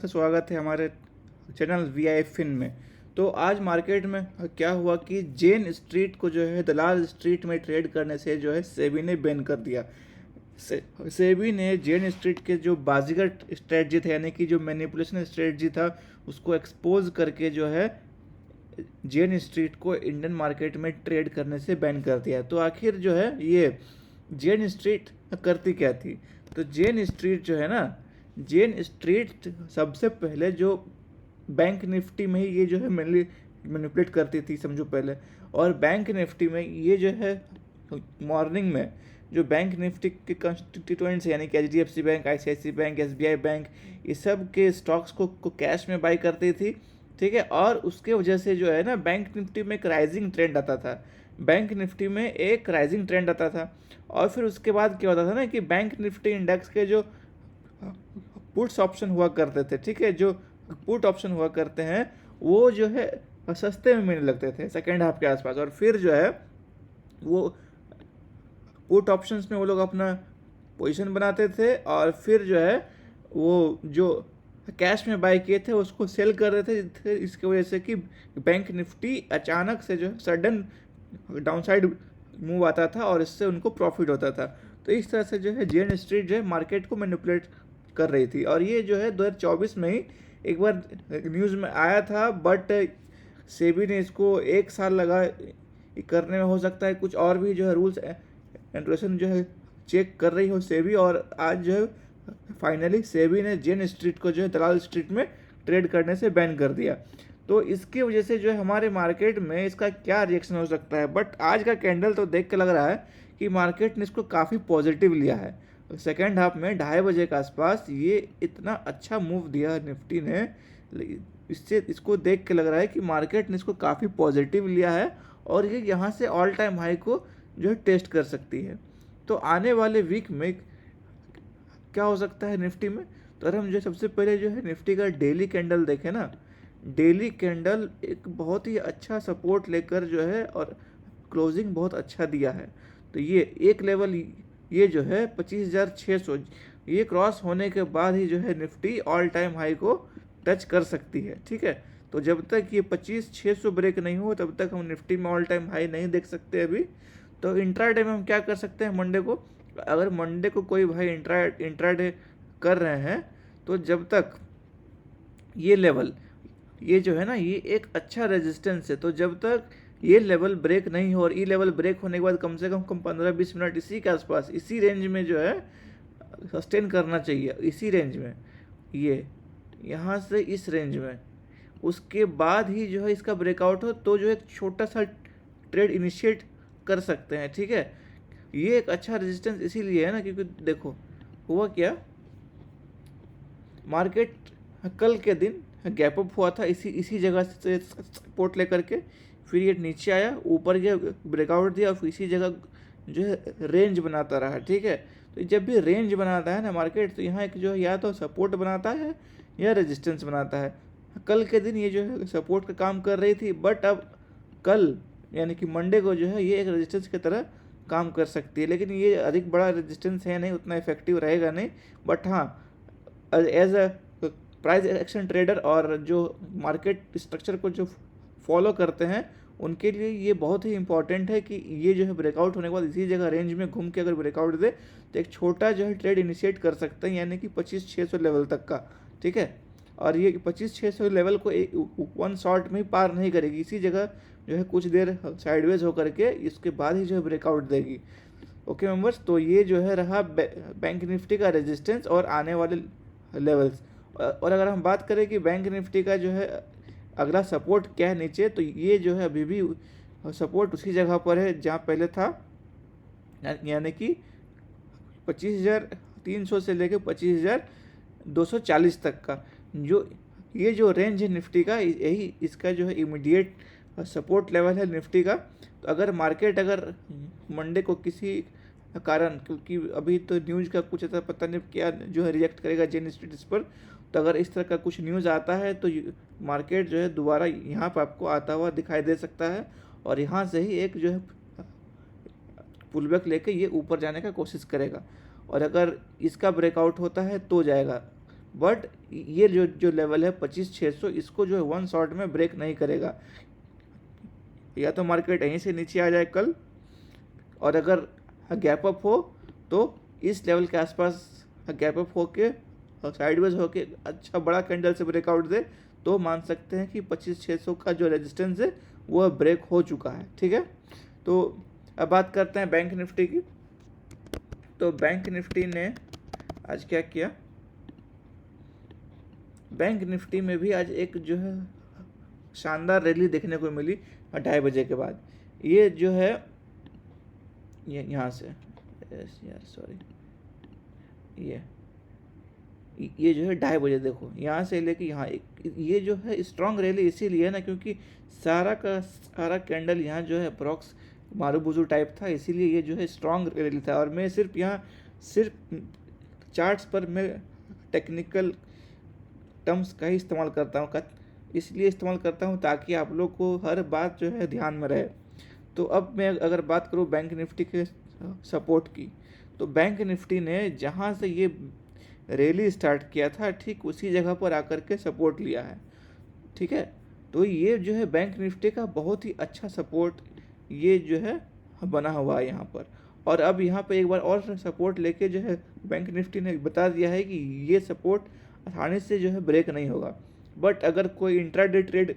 स्वागत है हमारे चैनल वीआई फिन में। तो आज मार्केट में क्या हुआ कि जेन स्ट्रीट को जो है दलाल स्ट्रीट में ट्रेड करने से जो है सेबी ने बैन कर दिया। सेबी ने जेन स्ट्रीट के जो बाजीगर स्ट्रेटजी थे यानी कि जो मैनिपुलेशन स्ट्रेटजी था उसको एक्सपोज करके जो है जेन स्ट्रीट को इंडियन मार्केट में ट्रेड करने से बैन कर दिया। तो आखिर जो है ये जेन स्ट्रीट करती क्या थी? तो जेन स्ट्रीट जो है ना, जेन स्ट्रीट सबसे पहले जो बैंक निफ्टी में ही ये जो है मेनली मैनिपुलेट करती थी, समझो पहले। और बैंक निफ्टी में ये जो है मॉर्निंग में जो बैंक निफ्टी के कंस्टिट्यूएंट्स यानी कि HDFC bank, ICICI bank, SBI bank, ये सब के स्टॉक्स को कैश में बाई करती थी, ठीक है। और उसके वजह से जो है ना बैंक निफ्टी में एक राइजिंग ट्रेंड आता था, बैंक निफ्टी में एक राइजिंग ट्रेंड आता था। और फिर उसके बाद क्या होता था ना कि बैंक निफ्टी इंडेक्स के जो पुट्स ऑप्शन हुआ करते थे, ठीक है, जो पुट ऑप्शन हुआ करते हैं वो जो है सस्ते में मिलने लगते थे सेकेंड हाफ के आसपास। और फिर जो है वो पुट ऑप्शंस में वो लोग अपना पोजीशन बनाते थे और फिर जो है वो जो कैश में बाय किए थे उसको सेल कर रहे थे, इसकी वजह से कि बैंक निफ्टी अचानक से जो है सडन डाउनसाइड मूव आता था और इससे उनको प्रॉफिट होता था। तो इस तरह से जो है जेन स्ट्रीट जो है मार्केट को मैनिपुलेट कर रही थी। और ये जो है 2024 में ही एक बार न्यूज़ में आया था, बट सेबी ने इसको एक साल लगा करने में। हो सकता है कुछ और भी जो है रूल्स एंड रेगुलेशन जो है चेक कर रही हो सेबी, और आज जो है फाइनली सेबी ने जेन स्ट्रीट को जो है दलाल स्ट्रीट में ट्रेड करने से बैन कर दिया। तो इसकी वजह से जो है हमारे मार्केट में इसका क्या रिएक्शन हो सकता है, बट आज का कैंडल तो देख के लग रहा है कि मार्केट ने इसको काफ़ी पॉजिटिव लिया है। सेकेंड हाफ में 2:30 के आसपास ये इतना अच्छा मूव दिया निफ्टी ने, इससे इसको देख के लग रहा है कि मार्केट ने इसको काफ़ी पॉजिटिव लिया है और ये यहाँ से ऑल टाइम हाई को जो है टेस्ट कर सकती है। तो आने वाले वीक में क्या हो सकता है निफ्टी में? तो अगर हम जो सबसे पहले जो है निफ्टी का डेली कैंडल देखें ना, डेली कैंडल एक बहुत ही अच्छा सपोर्ट लेकर जो है और क्लोजिंग बहुत अच्छा दिया है। तो ये एक लेवल ये जो है 25,600 ये क्रॉस होने के बाद ही जो है निफ्टी ऑल टाइम हाई को टच कर सकती है, ठीक है। तो जब तक ये 25,600 ब्रेक नहीं हो तब तक हम निफ्टी में ऑल टाइम हाई नहीं देख सकते अभी। तो इंट्राडे में हम क्या कर सकते हैं मंडे को? अगर मंडे को कोई भाई इंट्राडे कर रहे हैं तो जब तक ये लेवल ये जो है ना ये एक अच्छा रेजिस्टेंस है, तो जब तक ये लेवल ब्रेक नहीं हो और ये लेवल ब्रेक होने के बाद कम से कम 15-20 मिनट इसी के आसपास इसी रेंज में जो है सस्टेन करना चाहिए, इसी रेंज में, ये यहाँ से इस रेंज में। उसके बाद ही जो है इसका ब्रेकआउट हो तो जो एक छोटा सा ट्रेड इनिशिएट कर सकते हैं, ठीक है। ये एक अच्छा रेजिस्टेंस इसीलिए है ना क्योंकि देखो हुआ क्या, मार्केट कल के दिन गैप अप हुआ था इसी जगह से सपोर्ट लेकर के, फिर ये नीचे आया, ऊपर गया, ब्रेकआउट दिया और फिर इसी जगह जो है रेंज बनाता रहा, ठीक है। तो जब भी रेंज बनाता है ना मार्केट तो यहाँ एक जो है या तो सपोर्ट बनाता है या रेजिस्टेंस बनाता है। कल के दिन ये जो है सपोर्ट का काम कर रही थी, बट अब कल यानी कि मंडे को जो है ये एक रेजिस्टेंस की तरह काम कर सकती है, लेकिन ये अधिक बड़ा रेजिस्टेंस है नहीं, उतना इफेक्टिव रहेगा नहीं। बट हाँ, as a price action trader और जो मार्केट स्ट्रक्चर को जो फॉलो करते हैं उनके लिए ये बहुत ही इंपॉर्टेंट है कि ये जो है ब्रेकआउट होने के बाद इसी जगह रेंज में घूम के अगर ब्रेकआउट दे तो एक छोटा जो है ट्रेड इनिशिएट कर सकते हैं, यानी कि 25,600 लेवल तक का, ठीक है। और ये 25,600 लेवल को वन शॉट में ही पार नहीं करेगी, इसी जगह जो है कुछ देर साइडवेज होकर के इसके बाद ही जो है ब्रेकआउट देगी। ओके मेंबर्स, तो ये जो है रहा बैंक निफ्टी का रेजिस्टेंस और आने वाले लेवल्स। और अगर हम बात करें कि बैंक निफ्टी का जो है अगला सपोर्ट क्या है नीचे, तो ये जो है अभी भी सपोर्ट उसी जगह पर है जहाँ पहले था, यानी कि 25,300 से लेकर 25,240 तक का जो ये जो रेंज है निफ्टी का, यही इसका जो है इमीडिएट सपोर्ट लेवल है निफ्टी का। तो अगर मार्केट अगर मंडे को किसी कारण, क्योंकि अभी तो न्यूज़ का कुछ ऐसा पता नहीं क्या जो है रिएक्ट करेगा जेन स्ट्रीट इस पर, तो अगर इस तरह का कुछ न्यूज़ आता है तो मार्केट जो है दोबारा यहाँ पर आपको आता हुआ दिखाई दे सकता है और यहाँ से ही एक जो है पुलबैक लेके ये ऊपर जाने का कोशिश करेगा। और अगर इसका ब्रेकआउट होता है तो जाएगा बट ये जो जो लेवल है 25,600, इसको जो है वन शॉट में ब्रेक नहीं करेगा। या तो मार्केट यहीं से नीचे आ जाए कल, और अगर गैप अप हो तो इस लेवल के आसपास गैप अप होके साइडवेज होके अच्छा बड़ा कैंडल से ब्रेकआउट दे, तो मान सकते हैं कि 25,600 का जो रेजिस्टेंस है वो ब्रेक हो चुका है। ठीक है, तो अब बात करते हैं बैंक निफ्टी की। तो बैंक निफ्टी ने आज क्या किया, बैंक निफ्टी में भी आज एक जो है शानदार रैली देखने को मिली 2:30 बजे के बाद। ये जो है ये यहाँ से यार सॉरी, ये जो है 2:30 बजे, देखो यहाँ से लेके यहाँ ये जो है स्ट्रॉन्ग रैली इसीलिए है ना, क्योंकि सारा का सारा कैंडल यहाँ जो है अप्रॉक्स मारूबुजू टाइप था, इसीलिए ये जो है स्ट्रॉन्ग रैली था। और मैं सिर्फ यहाँ सिर्फ चार्ट्स पर मैं टेक्निकल टर्म्स का ही इस्तेमाल करता हूँ, इसलिए इस्तेमाल करता हूँ ताकि आप लोग को हर बात जो है ध्यान में रहे। तो अब मैं अगर बात करूँ बैंक निफ्टी के सपोर्ट की, तो बैंक निफ्टी ने जहाँ से ये रैली स्टार्ट किया था ठीक उसी जगह पर आकर के सपोर्ट लिया है। ठीक है, तो ये जो है बैंक निफ्टी का बहुत ही अच्छा सपोर्ट ये जो है बना हुआ है यहाँ पर। और अब यहाँ पे एक बार और सपोर्ट लेके जो है बैंक निफ्टी ने बता दिया है कि ये सपोर्ट आसानी से जो है ब्रेक नहीं होगा। बट अगर कोई इंट्राडे ट्रेड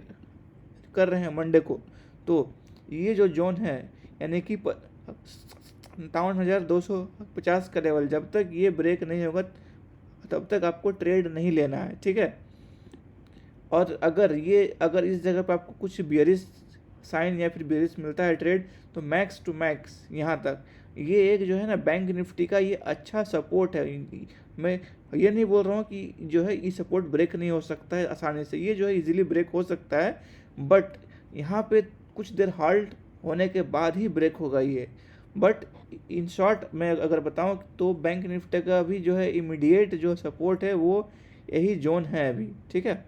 कर रहे हैं मंडे को, तो ये जो जोन है यानी कि 57,250 का लेवल, जब तक ये ब्रेक नहीं होगा तब तक आपको ट्रेड नहीं लेना है। ठीक है, और अगर इस जगह पर आपको कुछ बियरिश साइन या फिर बियरिश मिलता है ट्रेड, तो मैक्स टू मैक्स यहाँ तक ये एक जो है ना बैंक निफ्टी का ये अच्छा सपोर्ट है। मैं ये नहीं बोल रहा हूँ कि जो है ये सपोर्ट ब्रेक नहीं हो सकता है आसानी से, ये जो है इजीली ब्रेक हो सकता है, बट यहाँ पे कुछ देर हाल्ट होने के बाद ही ब्रेक होगा ये। बट इन शॉर्ट मैं अगर बताऊँ तो बैंक निफ्टी का भी जो है इमीडिएट जो सपोर्ट है वो यही जोन है अभी। ठीक है,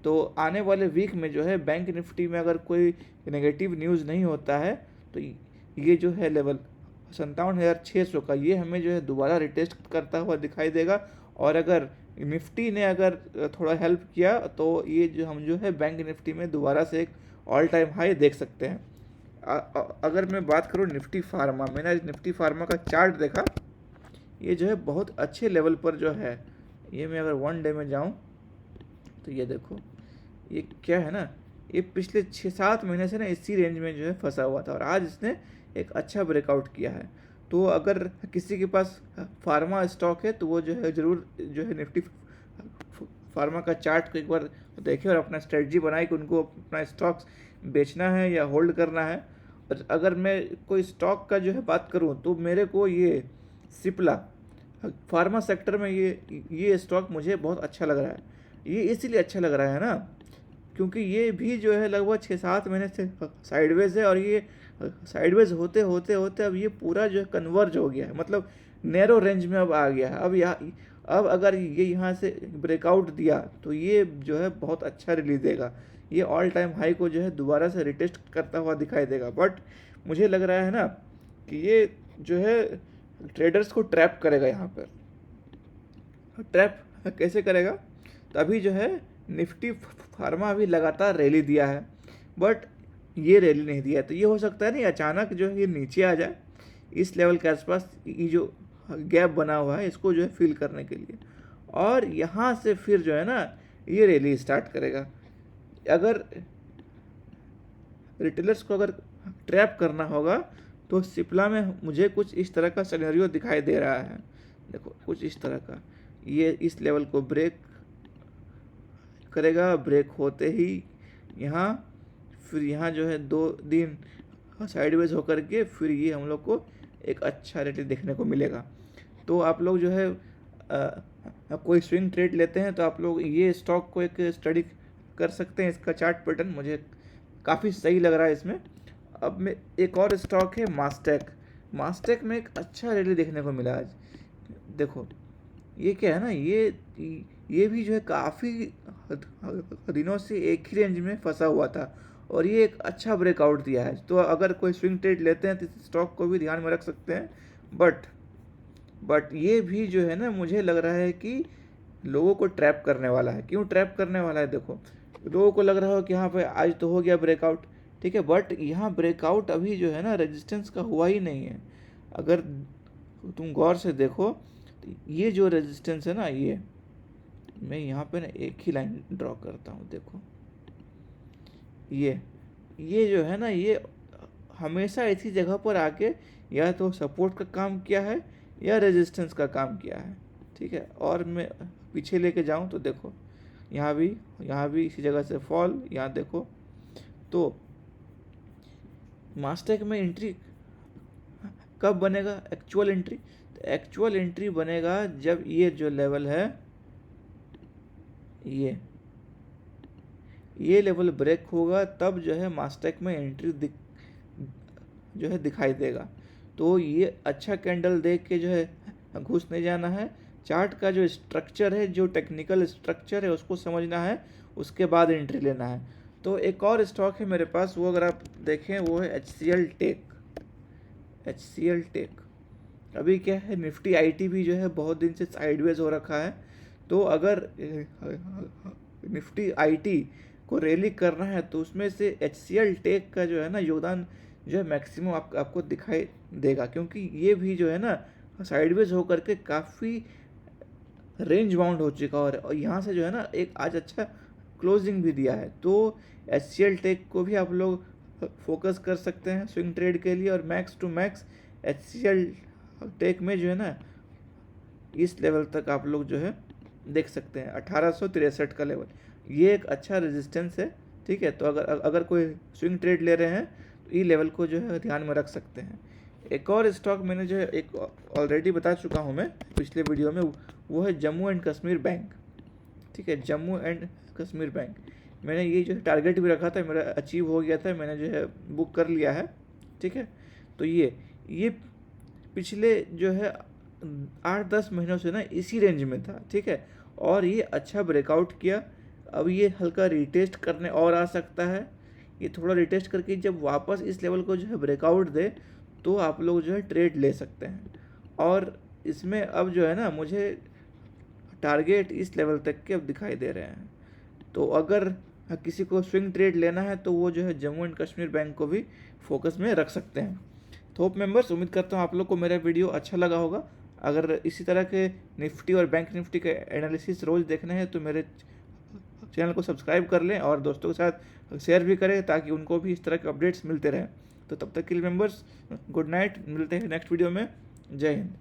तो आने वाले वीक में जो है बैंक निफ्टी में अगर कोई नेगेटिव न्यूज़ नहीं होता है तो ये जो है लेवल 57,600 का ये हमें जो है दोबारा रिटेस्ट करता हुआ दिखाई देगा। और अगर निफ्टी ने अगर थोड़ा हेल्प किया तो ये जो हम जो है बैंक निफ्टी में दोबारा से एक ऑल टाइम हाई देख सकते हैं। अगर मैं बात करूँ निफ्टी फार्मा, मैंने आज निफ्टी फार्मा का चार्ट देखा, ये जो है बहुत अच्छे लेवल पर जो है, ये मैं अगर 1 डे में जाऊँ तो ये देखो ये क्या है ना, ये पिछले 6-7 महीने से ना इसी रेंज में जो है फंसा हुआ था और आज इसने एक अच्छा ब्रेकआउट किया है। तो अगर किसी के पास फार्मा स्टॉक है तो वो जो है ज़रूर जो है निफ्टी फार्मा का चार्ट को एक बार देखे और अपना स्ट्रेटजी बनाए कि उनको अपना स्टॉक्स बेचना है या होल्ड करना है। और अगर मैं कोई स्टॉक का जो है बात करूँ तो मेरे को ये सिप्ला फार्मा सेक्टर में ये स्टॉक मुझे बहुत अच्छा लग रहा है। ये इसीलिए अच्छा लग रहा है ना क्योंकि ये भी जो है लगभग 6-7 महीने से साइडवेज है और ये साइडवेज होते होते होते अब ये पूरा जो है कन्वर्ज हो गया है, मतलब नैरो रेंज में अब आ गया है। अब अगर ये यहाँ से ब्रेकआउट दिया तो ये जो है बहुत अच्छा रिलीज देगा, ये ऑल टाइम हाई को जो है दोबारा से रिटेस्ट करता हुआ दिखाई देगा। बट मुझे लग रहा है ना कि ये जो है ट्रेडर्स को ट्रैप करेगा। यहाँ पर ट्रैप कैसे करेगा, तो अभी जो है निफ्टी फार्मा अभी लगातार रैली दिया है बट ये रैली नहीं दिया है, तो ये हो सकता है नहीं अचानक जो है ये नीचे आ जाए इस लेवल के आसपास, ये जो गैप बना हुआ है इसको जो है फिल करने के लिए, और यहाँ से फिर जो है ना ये रैली स्टार्ट करेगा। अगर रिटेलर्स को अगर ट्रैप करना होगा तो सिप्ला में मुझे कुछ इस तरह का सिनेरियो दिखाई दे रहा है। देखो कुछ इस तरह का, ये इस लेवल को ब्रेक करेगा, ब्रेक होते ही यहाँ फिर यहाँ जो है 2 दिन साइडवेज होकर के फिर ये हम लोग को एक अच्छा रेट देखने को मिलेगा। तो आप लोग जो है कोई स्विंग ट्रेड लेते हैं तो आप लोग ये स्टॉक को एक स्टडी कर सकते हैं, इसका चार्ट पैटर्न मुझे काफ़ी सही लग रहा है इसमें। अब में एक और स्टॉक है मास्टेक में एक अच्छा रैली देखने को मिला आज। देखो ये क्या है ना, ये भी जो है काफ़ी दिनों से एक ही रेंज में फंसा हुआ था और ये एक अच्छा ब्रेकआउट दिया है। तो अगर कोई स्विंग ट्रेड लेते हैं तो इस स्टॉक को भी ध्यान में रख सकते हैं। बट ये भी जो है ना मुझे लग रहा है कि लोगों को ट्रैप करने वाला है। क्यों ट्रैप करने वाला है? देखो, लोगों को लग रहा हो कि हाँ भाई आज तो हो गया ब्रेकआउट, ठीक है, बट यहाँ ब्रेकआउट अभी जो है ना रेजिस्टेंस का हुआ ही नहीं है। अगर तुम गौर से देखो तो ये जो रेजिस्टेंस है ना, ये मैं यहाँ पे ना एक ही लाइन ड्रॉ करता हूँ। देखो ये जो है ना, ये हमेशा इसी जगह पर आके या तो सपोर्ट का काम किया है या रेजिस्टेंस का काम किया है, ठीक है। और मैं पीछे लेके जाऊँ तो देखो यहाँ भी इसी जगह से फॉल, यहाँ देखो। तो मास्टेक में एंट्री कब बनेगा एक्चुअल एंट्री? तो एक्चुअल एंट्री बनेगा जब ये जो लेवल है, ये लेवल ब्रेक होगा, तब जो है मास्टेक में एंट्री जो है दिखाई देगा। तो ये अच्छा कैंडल देख के जो है घुस नहीं जाना है। चार्ट का जो स्ट्रक्चर है, जो टेक्निकल स्ट्रक्चर है, उसको समझना है, उसके बाद एंट्री लेना है। तो एक और स्टॉक है मेरे पास, वो अगर आप देखें वो है HCL टेक। अभी क्या है, निफ्टी आईटी भी जो है बहुत दिन से साइडवेज हो रखा है। तो अगर निफ्टी आईटी को रैली करना है तो उसमें से HCL टेक का जो है ना योगदान जो है मैक्सिमम आपको दिखाई देगा, क्योंकि ये भी जो है ना साइडवेज होकर के काफ़ी रेंज बाउंड हो चुका और यहाँ से जो है ना एक आज अच्छा क्लोजिंग भी दिया है। तो HCL टेक को भी आप लोग फोकस कर सकते हैं स्विंग ट्रेड के लिए। और max to max HCL tech में जो है ना इस लेवल तक आप लोग जो है देख सकते हैं, 1863 का लेवल, ये एक अच्छा रेजिस्टेंस है, ठीक है। तो अगर कोई स्विंग ट्रेड ले रहे हैं तो ये लेवल को जो है ध्यान में रख सकते हैं। एक और स्टॉक मैंने जो है एक ऑलरेडी बता चुका हूँ मैं पिछले वीडियो में, वो है जम्मू एंड कश्मीर बैंक, ठीक है। जम्मू एंड कश्मीर बैंक, मैंने ये जो है टारगेट भी रखा था, मेरा अचीव हो गया था, मैंने जो है बुक कर लिया है, ठीक है। तो ये पिछले जो है 8-10 महीनों से ना इसी रेंज में था, ठीक है, और ये अच्छा ब्रेकआउट किया। अब ये हल्का रिटेस्ट करने और आ सकता है। ये थोड़ा रिटेस्ट करके जब वापस इस लेवल को जो है ब्रेकआउट दे तो आप लोग जो है ट्रेड ले सकते हैं। और इसमें अब जो है ना मुझे टारगेट इस लेवल तक के अब दिखाई दे रहे हैं। तो अगर किसी को स्विंग ट्रेड लेना है तो वो जो है जम्मू एंड कश्मीर बैंक को भी फोकस में रख सकते हैं। तो होप मेंबर्स, उम्मीद करता हूँ आप लोग को मेरा वीडियो अच्छा लगा होगा। अगर इसी तरह के निफ्टी और बैंक निफ्टी के एनालिसिस रोज़ देखने हैं तो मेरे चैनल को सब्सक्राइब कर लें और दोस्तों के साथ शेयर भी करें ताकि उनको भी इस तरह के अपडेट्स मिलते रहें। तो तब तक के लिए मेंबर्स, गुड नाइट, मिलते हैं नेक्स्ट वीडियो में। जय हिंद।